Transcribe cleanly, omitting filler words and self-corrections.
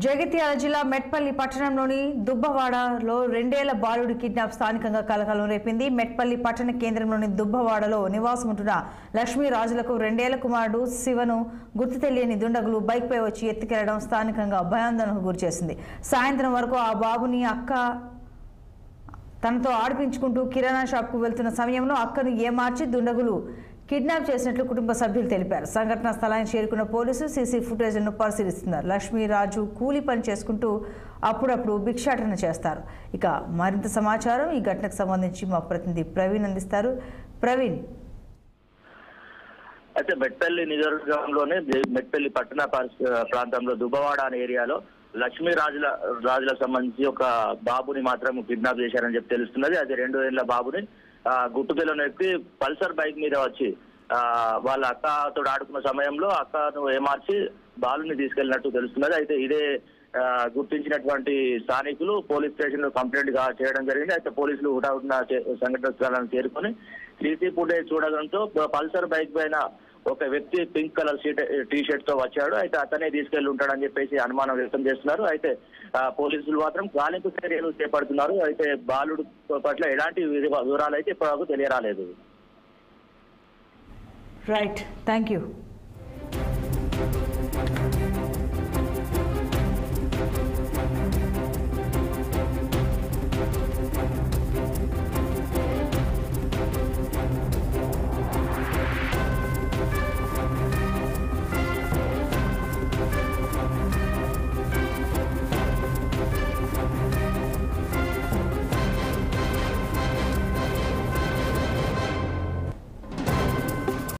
జగిత్యాల జిల్లా మెట్పల్లి పట్టణంలోని దుబ్బవాడలో 2 ఏళ్ల బాలుడి కిడ్నాప్ స్థానికంగా కలకలం రేపింది. మెట్పల్లి పట్టణ కేంద్రంలోని దుబ్బవాడలో నివాసం ఉంటున్న లక్ష్మీరాజులకు 2 ఏళ్ల కుమారుడు శివను గుర్తు తెలియని దుండగులు బైక్పై వచ్చి ఎత్తుకెళ్లడం స్థానికంగా భయాందోళనకు గురిచేసింది. సాయంత్రం వరకు ఆ బాబుని అక్క తనతో ఆడిపించుకుంటూ కిరాణా షాప్కు వెళ్తున్న సమయంలో అక్కను ఏమార్చి దుండగులు కిడ్నాప్ చేసినట్లు కుటుంబ సభ్యులు తెలిపారు. సంఘటనా స్థలానికి చేరుకున్న పోలీసులు సీసీ ఫుటేజ్ను పరిశీలిస్తున్నారు. లక్ష్మీరాజు కూలీ పని చేసుకుంటూ అప్పుడప్పుడు భిక్షాటన చేస్తారు. ఇక మరింత సమాచారం ఈ ఘటనకు సంబంధించి మా ప్రతినిధి ప్రవీణ్ అందిస్తారు. ప్రవీణ్, అయితే మెట్పల్లి నియోజకవర్గంలోనే మెట్పల్లి పట్టణ ప్రాంతంలో దుబ్బవాడ అనే ఏరియాలో రాజులకు సంబంధించి ఒక బాబుని మాత్రం కిడ్నాప్ చేశారని చెప్పి తెలుస్తున్నది. అది 2 ఏళ్ల బాబుని గుట్టుకెళ్ళని వ్యక్తి పల్సర్ బైక్ మీద వచ్చి వాళ్ళ అక్కతో ఆడుకున్న సమయంలో అక్కను ఏమార్చి బాలుని తీసుకెళ్లినట్టు తెలుస్తున్నది. అయితే ఇదే గుర్తించినటువంటి స్థానికులు పోలీస్ స్టేషన్ లో కంప్లైంట్ చేయడం జరిగింది. అయితే పోలీసులు హుటాహుటిన సంఘటన స్థలాన్ని చేరుకొని సీసీ ఫుటేజ్ చూడడంతో పల్సర్ బైక్ పైన ఒక వ్యక్తి పింక్ కలర్ టీ షర్ట్ తో వచ్చాడు. అయితే అతనే తీసుకెళ్లి ఉంటాడని చెప్పేసి అనుమానం వ్యక్తం చేస్తున్నారు. అయితే పోలీసులు మాత్రం గాలింపు చర్యలు చేపడుతున్నారు. అయితే బాలుడు పట్ల ఎలాంటి వివరాలు అయితే ఇప్పటివరకు తెలియరాలేదు. Right, thank you.